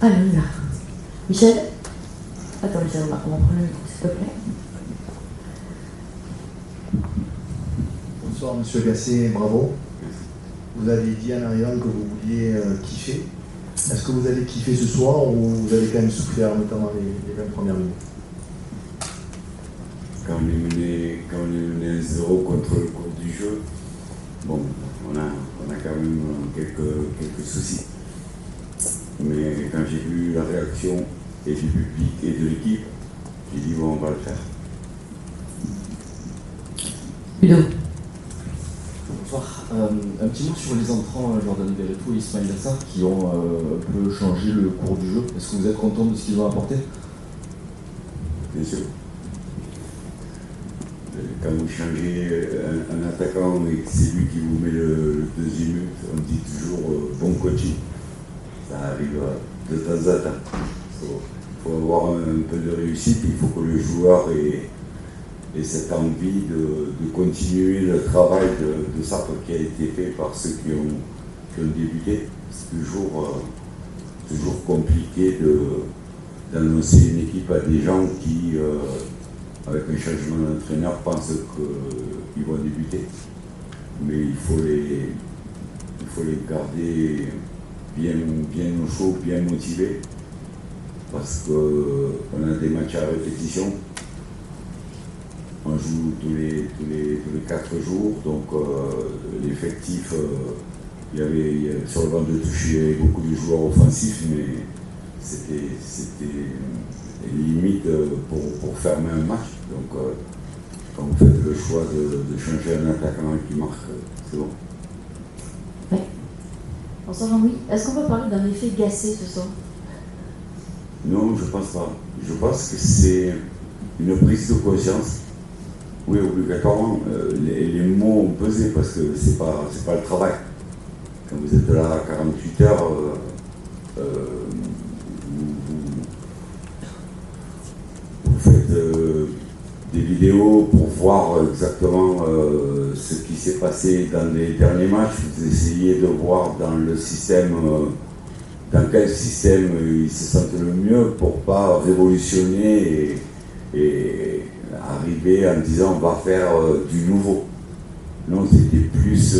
Allez, là. Michel? Attends, Michel, on va prendre le micro, s'il te plaît. Bonsoir, monsieur Gasset, bravo. Vous avez dit en arrivant que vous vouliez kiffer. Est-ce que vous avez kiffé ce soir ou vous avez quand même souffert, notamment les 20 premières minutes? Quand on est mené 1-0 contre le cours du jeu, bon, on a quand même quelques soucis. Mais quand j'ai vu la réaction et du public et de l'équipe, j'ai dit bon, on va le faire. Ludo. Bonsoir. Un petit mot sur les entrants Jordan Verretou et Ismail Assar qui ont un peu changé le cours du jeu. Est-ce que vous êtes content de ce qu'ils ont apporté? Bien sûr. Quand vous changez un attaquant et que c'est lui qui vous met le deuxième but, on dit toujours bon coaching. Ça arrive de temps à temps. Il faut avoir un peu de réussite, il faut que le joueur ait cette envie de continuer le travail de Sartre qui a été fait par ceux qui ont débuté. C'est toujours compliqué d'annoncer une équipe à des gens qui, avec un changement d'entraîneur, pensent qu'ils vont débuter. Mais il faut les garder bien au chaud, bien motivés, parce qu'on a des matchs à répétition. On joue tous les 4 jours, donc l'effectif, sur le banc de touche, il y avait beaucoup de joueurs offensifs, mais c'était limite pour fermer un match. Donc quand vous faites le choix de changer un attaquant qui marque, c'est bon. Oui. Bonsoir Jean-Louis. Est-ce qu'on peut parler d'un effet Gasset ce soir? Non, je pense pas. Je pense que c'est une prise de conscience. Oui, obligatoirement. Les mots ont pesé parce que c'est pas le travail. Quand vous êtes là à 48 heures, vous faites des vidéos pour voir exactement ce qui s'est passé dans les derniers matchs. Vous essayez de voir dans le système, dans quel système ils se sentent le mieux pour pas révolutionner et arriver en disant on va faire du nouveau. Non, c'était plus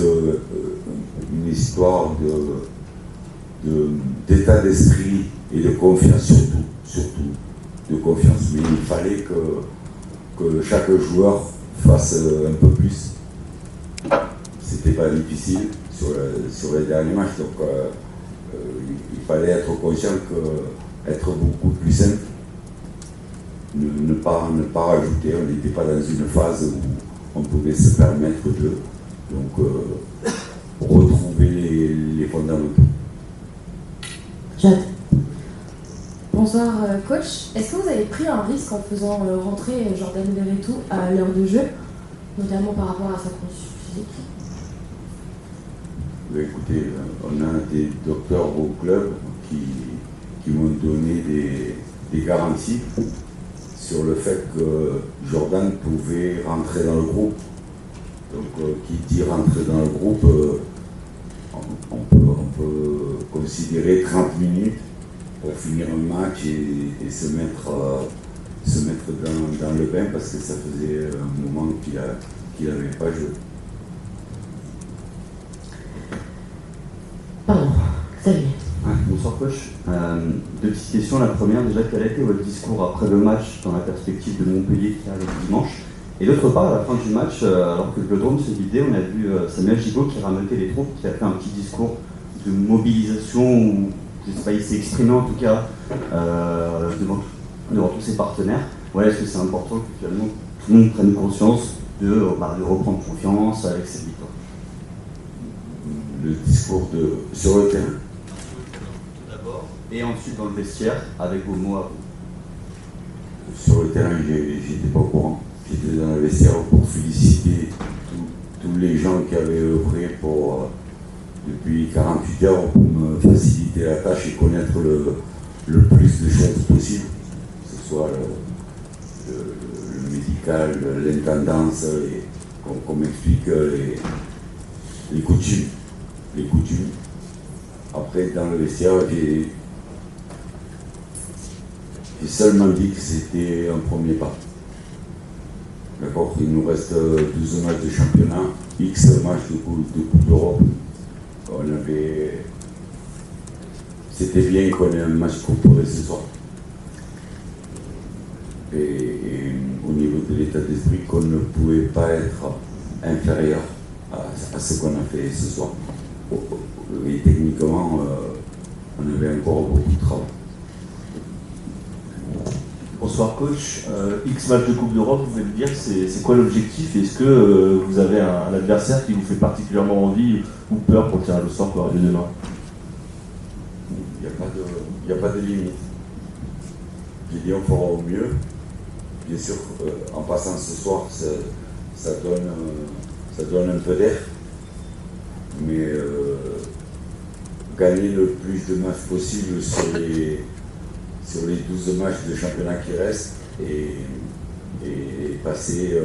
une histoire d'état d'esprit et de confiance, surtout de confiance. Mais il fallait que chaque joueur fasse un peu plus. C'était pas difficile sur les derniers matchs, donc il fallait être conscient qu'être beaucoup plus simple, ne pas rajouter. On n'était pas dans une phase où on pouvait se permettre de retrouver les fondamentaux. Jade. Bonsoir coach. Est-ce que vous avez pris un risque en faisant rentrer Jordan Verretou à l'heure de jeu, notamment par rapport à sa condition physique? Écoutez, on a des docteurs au club qui m'ont donné des garanties sur le fait que Jordan pouvait rentrer dans le groupe. Donc, qui dit rentrer dans le groupe, on peut considérer 30 minutes pour finir un match et se mettre dans le bain parce que ça faisait un moment qu'il n'avait pas joué. Pardon, Xavier. Bonsoir coach. Deux petites questions. La première, déjà, quel a été votre discours après le match dans la perspective de Montpellier qui arrive dimanche? Et d'autre part, à la fin du match, alors que le Vélodrome se vidait, on a vu Samuel Gigot qui rameutait les troupes, qui a fait un petit discours de mobilisation où, je ne sais pas, il s'est exprimé en tout cas devant tous ses partenaires. Ouais, est-ce que c'est important que finalement tout le monde prenne conscience de reprendre confiance avec cette victoire? Le discours sur le terrain. Tout d'abord, et ensuite dans le vestiaire, avec vos mots à vous. Sur le terrain, j'étais pas au courant. J'étais dans le vestiaire pour féliciter tous les gens qui avaient œuvré depuis 48 heures pour me faciliter la tâche et connaître le plus de choses possible, que ce soit le médical, l'intendance, qu'on m'explique les coutumes. Après, dans le vestiaire, J'ai seulement dit que c'était un premier pas. D'accord, il nous reste 12 matchs de championnat, X matchs de Coupe d'Europe. C'était bien qu'on ait un match comparé ce soir. Et au niveau de l'état d'esprit, qu'on ne pouvait pas être inférieur à ce qu'on a fait ce soir. Et techniquement, on avait encore beaucoup de travail. Bonsoir coach, X match de Coupe d'Europe, vous pouvez me dire c'est quoi l'objectif? Est-ce que vous avez un adversaire qui vous fait particulièrement envie ou peur pour le tirage au sort pour arriver demain? Il n'y a pas de limite. J'ai dit on fera au mieux. Bien sûr, en passant ce soir, ça donne un peu d'air. Mais gagner le plus de matchs possible sur les 12 matchs de championnat qui restent et passer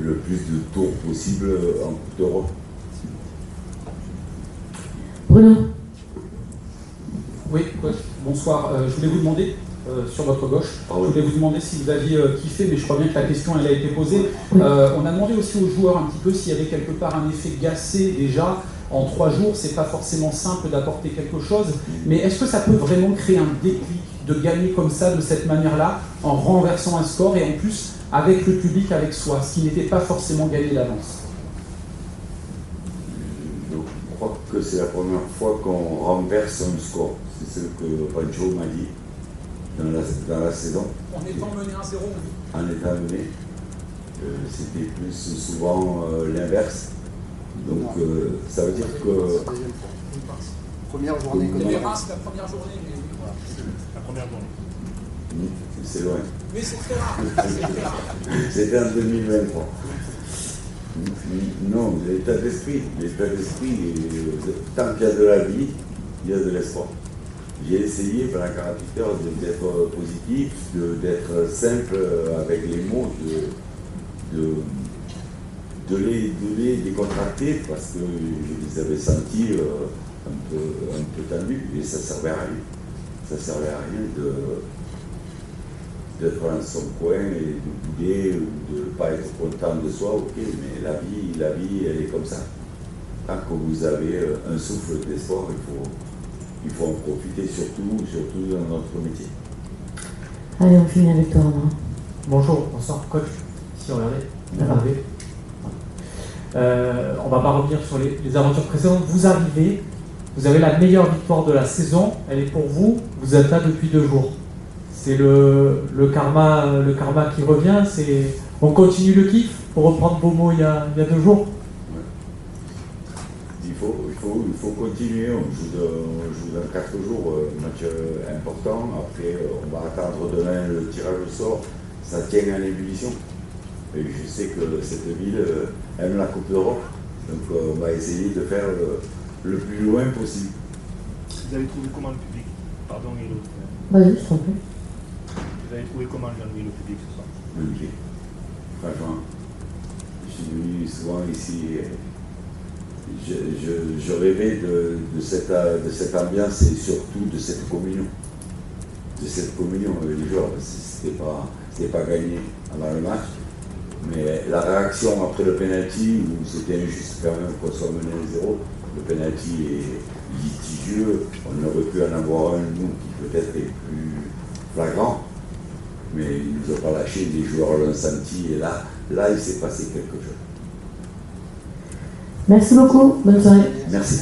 le plus de tours possible en Coupe d'Europe. Bruno. Oui, coach, bonsoir. Je voulais vous demander, sur votre gauche, je voulais vous demander si vous aviez kiffé, mais je crois bien que la question elle a été posée. On a demandé aussi aux joueurs un petit peu s'il y avait quelque part un effet gassé déjà. En 3 jours, c'est pas forcément simple d'apporter quelque chose, mais est-ce que ça peut vraiment créer un déclic de gagner comme ça, de cette manière-là, en renversant un score et en plus avec le public, avec soi, ce qui n'était pas forcément gagné d'avance? Je crois que c'est la première fois qu'on renverse un score. C'est ce que Pancho m'a dit dans la saison. En étant mené 1-0, En étant mené, c'était plus souvent l'inverse. Donc ça veut dire que... Première journée. c'est la première journée, mais voilà. La première journée. C'est loin. Mais c'est très rare. C'était en 2023. Non, l'état d'esprit, tant qu'il y a de la vie, il y a de l'espoir. J'ai essayé pendant 48 heures d'être positif, d'être simple avec les mots, de les décontracter parce que je les avais sentis un peu tendus et ça servait à rien. Ça servait à rien d'être dans son coin et de bouder ou de ne pas être content de soi, ok, mais la vie elle est comme ça. Tant que vous avez un souffle d'espoir, il faut en profiter surtout dans notre métier. Allez, on finit avec toi, Romain. Bonjour, bonsoir coach. Si regardez, on va pas revenir sur les aventures précédentes. Vous arrivez, vous avez la meilleure victoire de la saison, elle est pour vous, vous êtes là depuis 2 jours. C'est le karma qui revient, on continue le kiff, pour reprendre vos mots il y a 2 jours. Ouais. Il faut continuer, on joue dans 4 jours, un match important, après on va attendre demain le tirage au sort, ça tient en ébullition. Et je sais que cette ville aime la Coupe d'Europe, donc on va essayer de faire le plus loin possible. Vous avez trouvé comment le public? Pardon, Hello. Vas-y, je t'en prie. Vous avez trouvé comment Jean-Louis le public ce soir? Magnifique. Franchement, je suis venu souvent ici. Je rêvais de cette ambiance et surtout de cette communion. De cette communion avec les joueurs. C'était pas gagné avant le match. Mais la réaction après le penalty, où c'était injuste quand même qu'on soit mené 0, le penalty est litigieux, on aurait pu en avoir un, nous, qui peut-être est plus flagrant, mais il ne nous a pas lâché, les joueurs l'ont senti, et là il s'est passé quelque chose. Merci beaucoup, bonne soirée. Merci.